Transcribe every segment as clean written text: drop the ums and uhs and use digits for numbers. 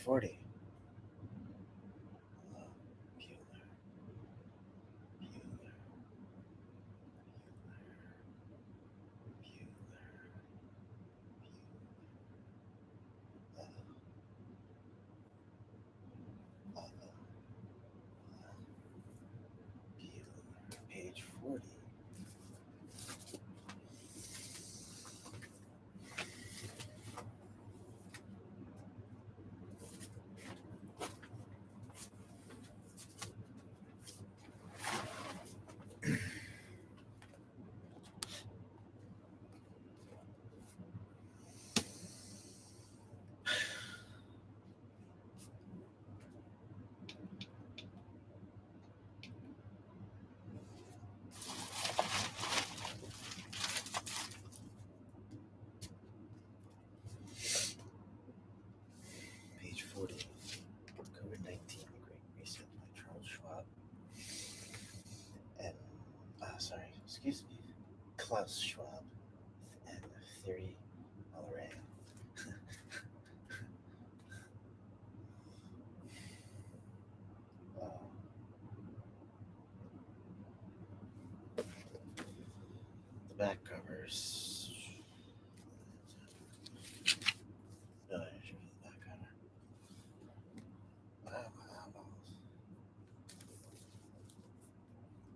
40. Bueller, Bueller, Bueller, Bueller, Bueller. Page 40. Page 40. COVID-19, The Great Reset by Charles Schwab. And, excuse me, Klaus Schwab and Thierry Mallory. uh, the back covers. No, I should be the back cover. Wow.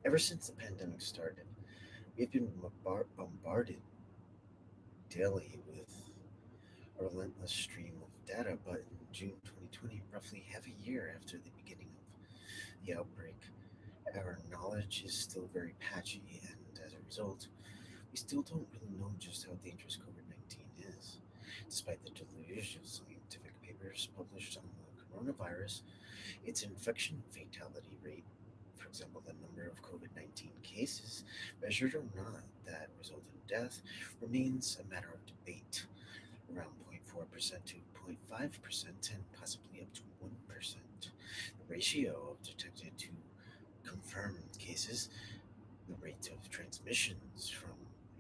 Ever since the pandemic started, we've been bombarded daily with a relentless stream of data, but in June 2020, roughly half a year after the beginning of the outbreak, our knowledge is still very patchy, and as a result, we still don't really know just how dangerous COVID 19 is. Despite the deluge of scientific papers published on the coronavirus, its infection fatality rate, for example, the number of COVID 19 cases, measured or not, that result in death, remains a matter of debate, around 0.4% to 0.5% and possibly up to 1%. The ratio of detected to confirmed cases, the rate of transmissions from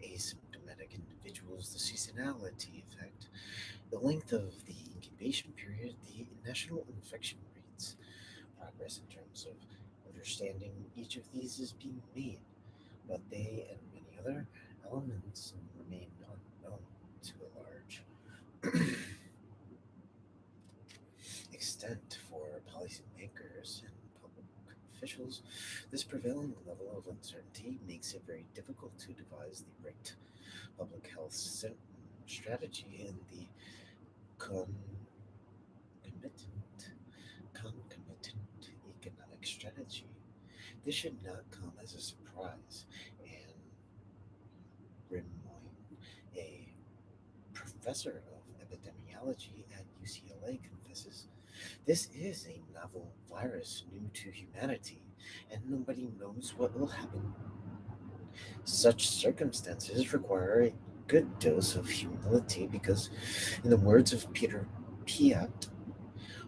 asymptomatic individuals, the seasonality effect, the length of the incubation period, the national infection rates. Progress in terms of understanding each of these is being made, but they and many other elements remain unknown to a large extent for policymakers and public officials. This prevailing level of uncertainty makes it very difficult to devise the right public health strategy and the concomitant, concomitant economic strategy. This should not come as a surprise. And Rimoin, a professor of epidemiology at UCLA, confesses this is a novel virus new to humanity, and nobody knows what will happen. Such circumstances require a good dose of humility because, in the words of Peter Piat,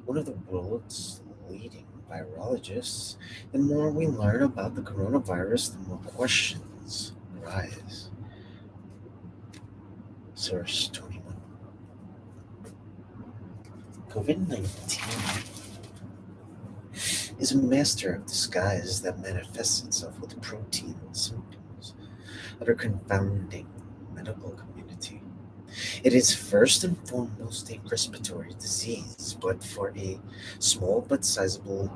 one of the world's leading virologists, the more we learn about the coronavirus, the more questions arise. Source 21. COVID 19 is a master of disguise that manifests itself with protein symptoms that are confounding the medical community. It is first and foremost a respiratory disease, but for a small but sizable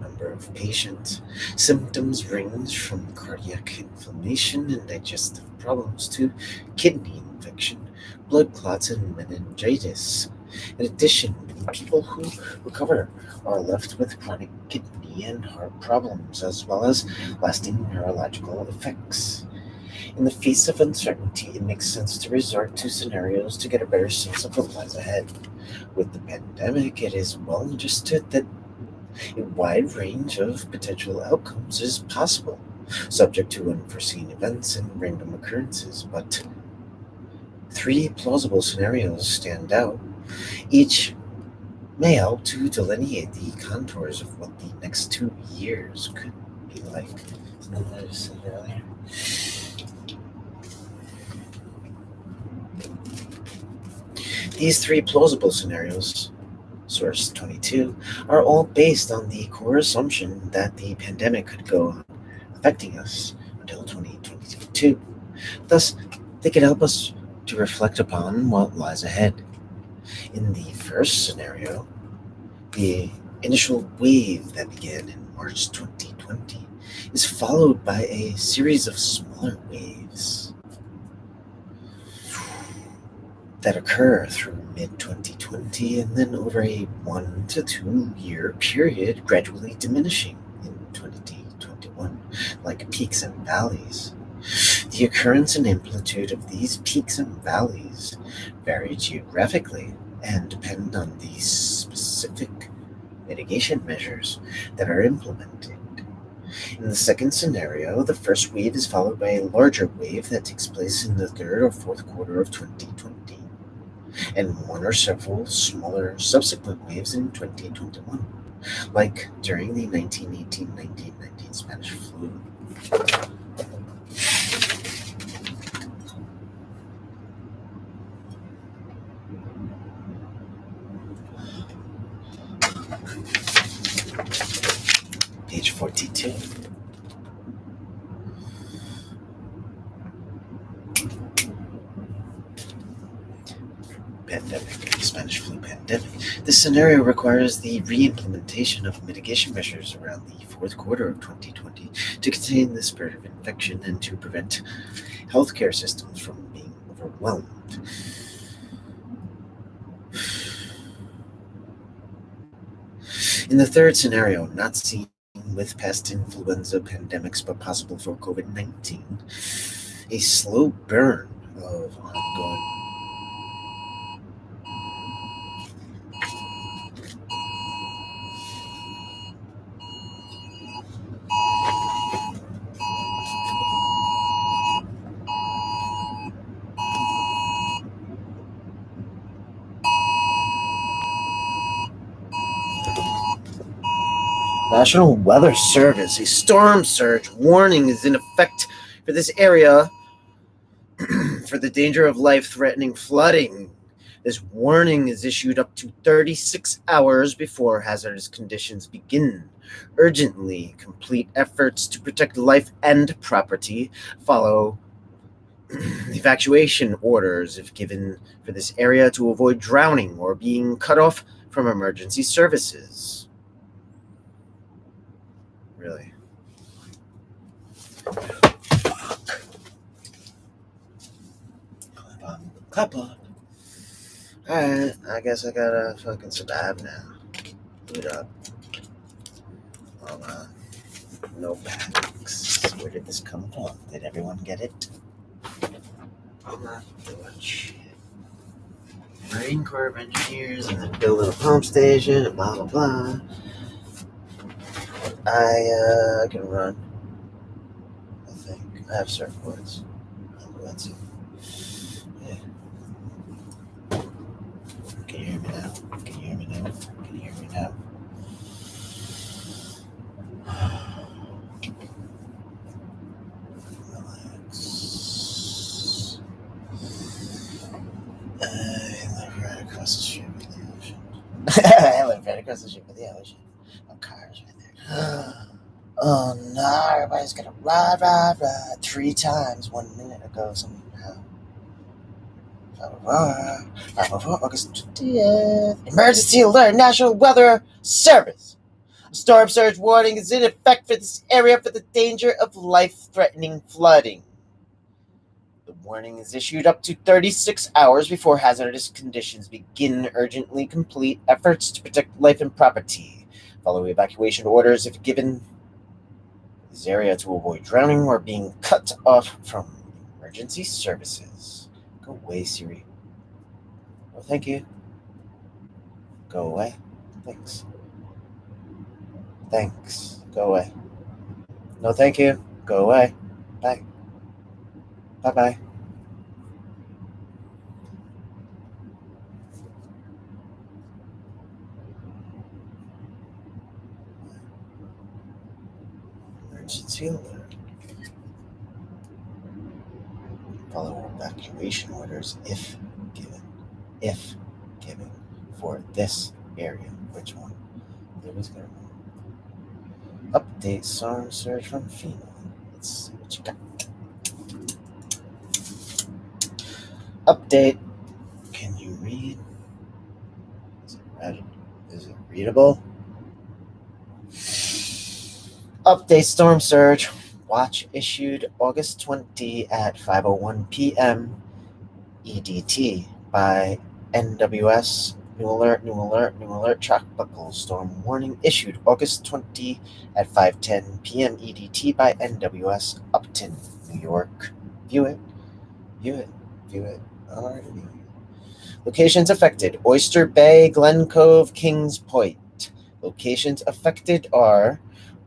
number of patients, symptoms range from cardiac inflammation and digestive problems to kidney infection, blood clots, and meningitis. In addition, many people who recover are left with chronic kidney and heart problems, as well as lasting neurological effects. In the face of uncertainty, it makes sense to resort to scenarios to get a better sense of what lies ahead. With the pandemic, it is well understood that a wide range of potential outcomes is possible, subject to unforeseen events and random occurrences, but three plausible scenarios stand out. Each may help to delineate the contours of what the next 2 years could be like. Isn't that what I said earlier? These three plausible scenarios, Source 22 are all based on the core assumption that the pandemic could go on affecting us until 2022. Thus, they could help us to reflect upon what lies ahead. In the first scenario, the initial wave that began in March 2020 is followed by a series of smaller waves that occur through mid 2020 and then over a 1 to 2 year period gradually diminishing in 2021, like peaks and valleys. The occurrence and amplitude of these peaks and valleys vary geographically and depend on the specific mitigation measures that are implemented. In the second scenario, the first wave is followed by a larger wave that takes place in the third or fourth quarter of 2020, and one or several smaller subsequent waves in 2021, like during the 1918-1919 Spanish flu. Page 42. Pandemic, Spanish flu pandemic. This scenario requires the re-implementation of mitigation measures around the fourth quarter of 2020 to contain the spread of infection and to prevent healthcare systems from being overwhelmed. In the third scenario, not seen with past influenza pandemics but possible for COVID-19, a slow burn of ongoing National Weather Service. A storm surge warning is in effect for this area for the danger of life-threatening flooding. This warning is issued up to 36 hours before hazardous conditions begin. Urgently complete efforts to protect life and property. Follow evacuation orders if given for this area to avoid drowning or being cut off from emergency services. Really? Clap on. Alright, I guess I gotta fucking survive now. Boot up. Hold on. No packs. Where did this come from? Did everyone get it? I'm not doing shit. Marine Corps of Engineers and then building a pump station and blah blah blah. I can run. I think. I have surfboards. Let's see. Yeah. Can you hear me now? Can you hear me now? Can you hear me now? Relax. I live right across the street from the ocean. I live right across the street from the ocean. No cars right there. Oh no, everybody's gonna ride 3 times 1 minute ago somehow. August 20th. Emergency alert, National Weather Service. A storm surge warning is in effect for this area for the danger of life-threatening flooding. The warning is issued up to 36 hours before hazardous conditions begin. Urgently complete efforts to protect life and property. Follow evacuation orders if given this area to avoid drowning or being cut off from emergency services. Go away, Siri. Oh, thank you. Go away. Thanks. Thanks. Go away. No, thank you. Go away. Bye. Bye-bye. Emergency alert. Follow evacuation orders if given. If given for this area. Which one? There was going update storm surge from FEMA. Let's see what you got. Update. Can you read? Is it readable? Update storm surge. Watch issued August 20 at 5:01 p.m. EDT by NWS. New alert, new alert, new alert. Tropical storm warning issued August 20 at 5:10 p.m. EDT by NWS Upton, New York. View it, view it, view it. Alright. Locations affected: Oyster Bay, Glen Cove, Kings Point. Locations affected are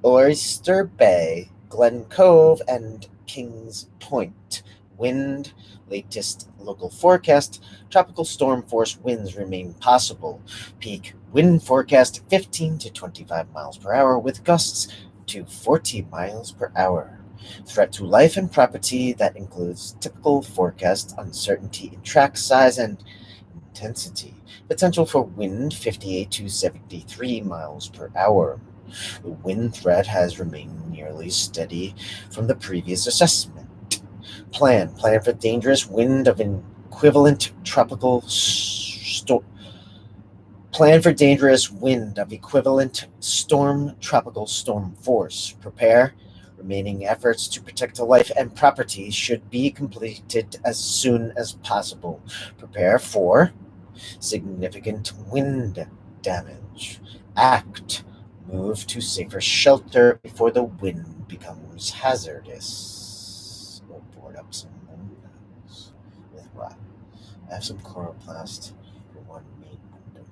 Oyster Bay, Glen Cove, and Kings Point. Wind, latest local forecast, tropical storm force winds remain possible. Peak wind forecast 15 to 25 miles per hour with gusts to 40 miles per hour. Threat to life and property that includes typical forecast uncertainty in track size and intensity. Potential for wind 58 to 73 miles per hour. The wind threat has remained nearly steady from the previous assessment. Plan for dangerous wind of equivalent tropical storm. Plan for dangerous wind of equivalent storm tropical storm force. Prepare. Remaining efforts to protect life and property should be completed as soon as possible. Prepare for significant wind damage. Act. Move to safer shelter before the wind becomes hazardous. Or board up some windows. With what? I have some chloroplast for one main window.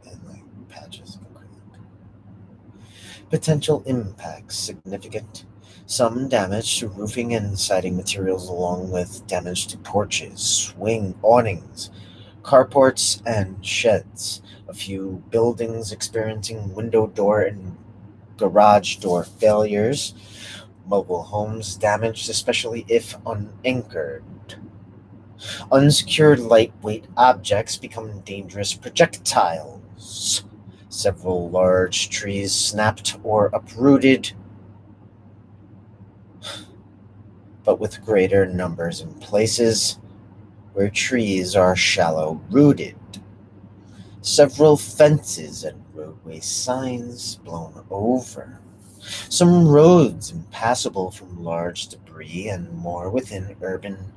And like patches of acrylic. Potential impacts significant. Some damage to roofing and siding materials, along with damage to porches, swing awnings, carports, and sheds. A few buildings experiencing window door and garage door failures. Mobile homes damaged, especially if unanchored. Unsecured lightweight objects become dangerous projectiles. Several large trees snapped or uprooted, but with greater numbers in places where trees are shallow rooted. Several fences and roadway signs blown over. Some roads impassable from large debris, and more within urban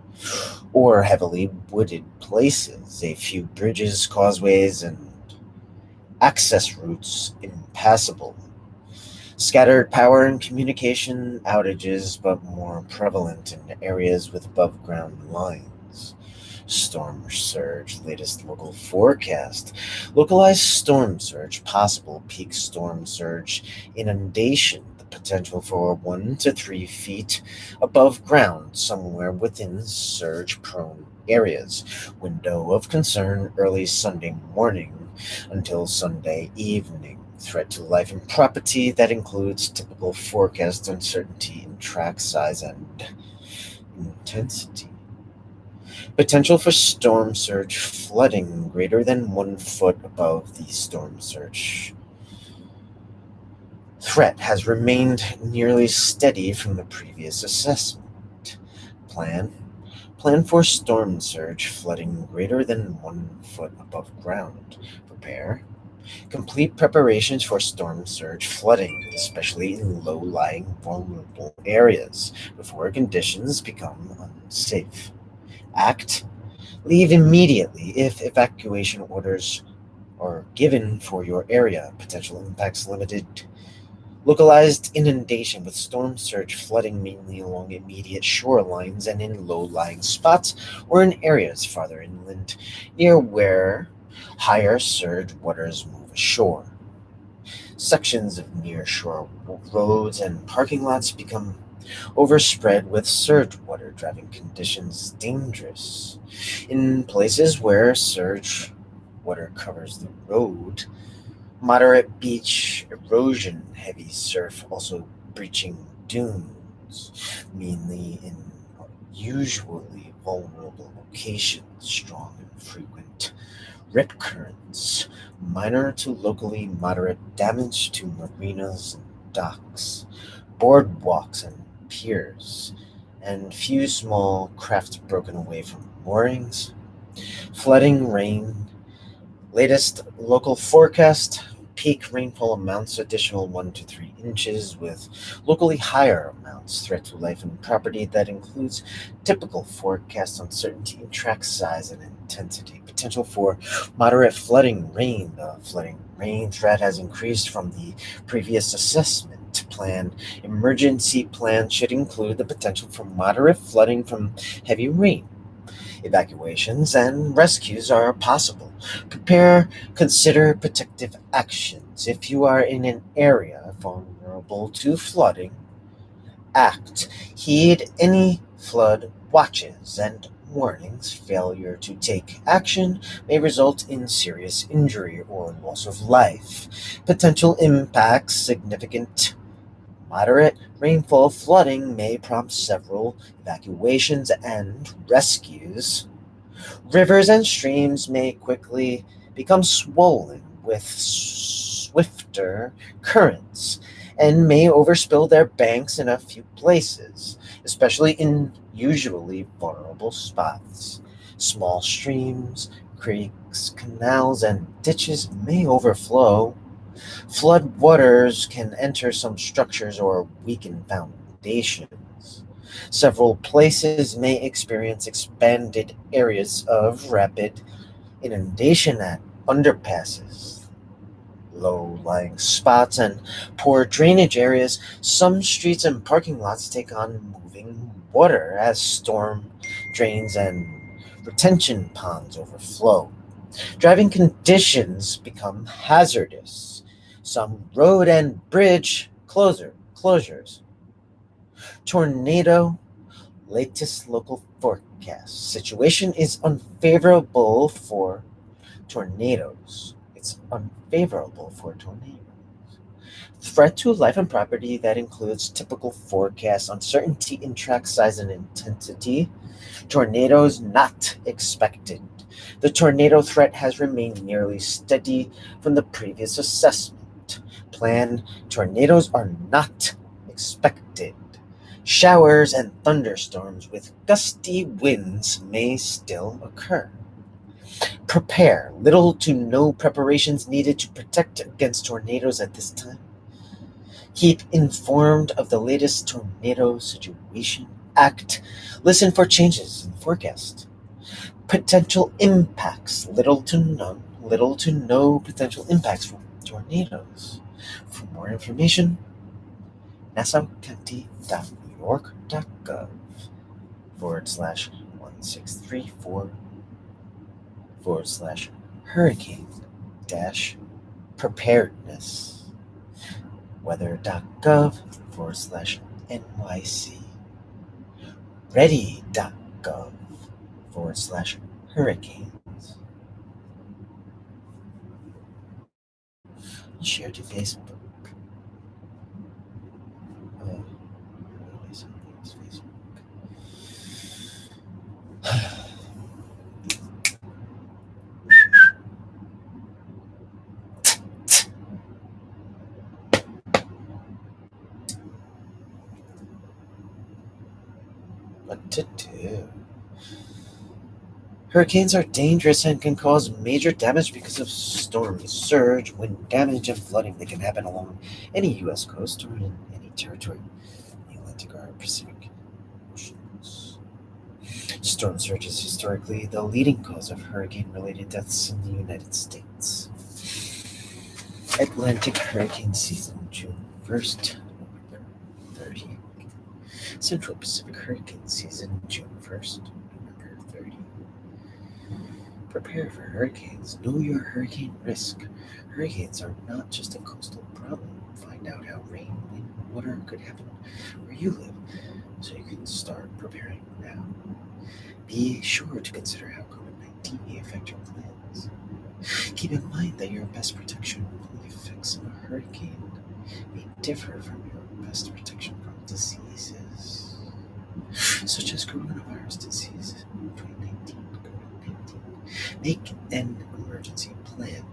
or heavily wooded places. A few bridges, causeways, and access routes impassable. Scattered power and communication outages, but more prevalent in areas with above ground lines. Storm surge, latest local forecast. Localized storm surge, possible peak storm surge, inundation, the potential for 1 to 3 feet above ground somewhere within surge prone areas. Window of concern early Sunday morning until Sunday evening. Threat to life and property that includes typical forecast uncertainty in track size and intensity. Potential for storm surge flooding greater than 1 foot above the storm surge. Threat has remained nearly steady from the previous assessment. Plan for storm surge flooding greater than 1 foot above ground. Prepare. Complete preparations for storm surge flooding, especially in low-lying vulnerable areas, before conditions become unsafe. Act. Leave immediately if evacuation orders are given for your area. Potential impacts limited. Localized inundation with storm surge flooding mainly along immediate shorelines and in low-lying spots or in areas farther inland near where higher surge waters move ashore. Sections of near-shore roads and parking lots become overspread with surge water, driving conditions dangerous. In places where surge water covers the road, Moderate beach erosion, heavy surf, also breaching dunes, mainly in usually vulnerable locations, strong and frequent rip currents, minor to locally moderate damage to marinas and docks, boardwalks and piers, and few small craft broken away from moorings, flooding rain. Latest local forecast: peak rainfall amounts additional 1 to 3 inches, with locally higher amounts threat to life and property. That includes typical forecast uncertainty in track size and intensity. Potential for moderate flooding rain. The flooding rain threat has increased from the previous assessment plan. Emergency plan should include the potential for moderate flooding from heavy rain. Evacuations and rescues are possible. Consider protective actions. If you are in an area vulnerable to flooding, act. Heed any flood watches and warnings. Failure to take action may result in serious injury or loss of life. Potential impacts: significant moderate rainfall flooding may prompt several evacuations and rescues. Rivers and streams may quickly become swollen with swifter currents and may overspill their banks in a few places, especially in usually vulnerable spots. Small streams, creeks, canals, and ditches may overflow. Flood waters can enter some structures or weaken foundations. Several places may experience expanded areas of rapid inundation at underpasses, low lying spots, and poor drainage areas. Some streets and parking lots take on moving water as storm drains and retention ponds overflow. Driving conditions become hazardous. Some road and bridge closures. Tornado. Latest local forecast. Situation is unfavorable for tornadoes. It's unfavorable for tornadoes. Threat to life and property. That includes typical forecast uncertainty in track size and intensity. Tornadoes not expected. The tornado threat has remained nearly steady from the previous assessment. Plan: tornadoes are not expected. Showers and thunderstorms with gusty winds may still occur. Prepare: little to no preparations needed to protect against tornadoes at this time. Keep informed of the latest tornado situation. Act. Listen for changes in forecast. Potential impacts: little to no potential impacts from tornadoes. For more information, nassaucounty.new york.gov/1634/hurricane dash preparedness. weather.gov/NYC. ready.gov/hurricanes. Share to Facebook. Oh, really, something's Facebook. What to do? Hurricanes are dangerous and can cause major damage because of storm surge, wind damage, and flooding that can happen along any U.S. coast or in any territory in the Atlantic or Pacific Oceans. Storm surge is historically the leading cause of hurricane-related deaths in the United States. Atlantic hurricane season, June 1st, November 30th. Central Pacific hurricane season, June 1st, November 30th. Prepare for hurricanes. Know your hurricane risk. Hurricanes are not just a coastal problem. Find out how rain, wind, and water could happen where you live so you can start preparing now. Be sure to consider how COVID-19 may affect your plans. Keep in mind that your best protection will only hurricane may differ from your best protection from diseases, such as coronavirus disease 2019. Make an emergency plan.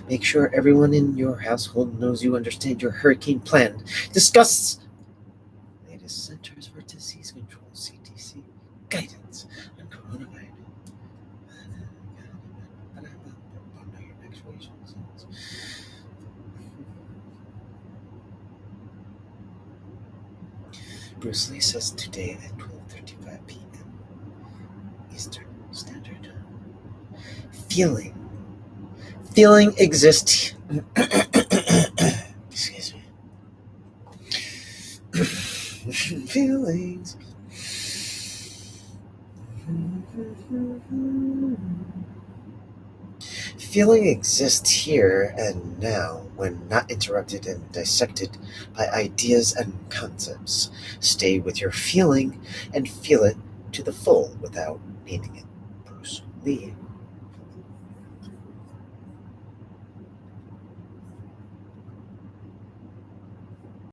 Make sure everyone in your household knows you understand your hurricane plan. Discuss latest Centers for Disease Control (CDC) guidance on coronavirus. Bruce Lee says today at 12:35 p.m. Eastern Standard Time. Feeling exists. Excuse me. Feelings. Feeling exists here and now when not interrupted and dissected by ideas and concepts. Stay with your feeling and feel it to the full without needing it. Bruce Lee.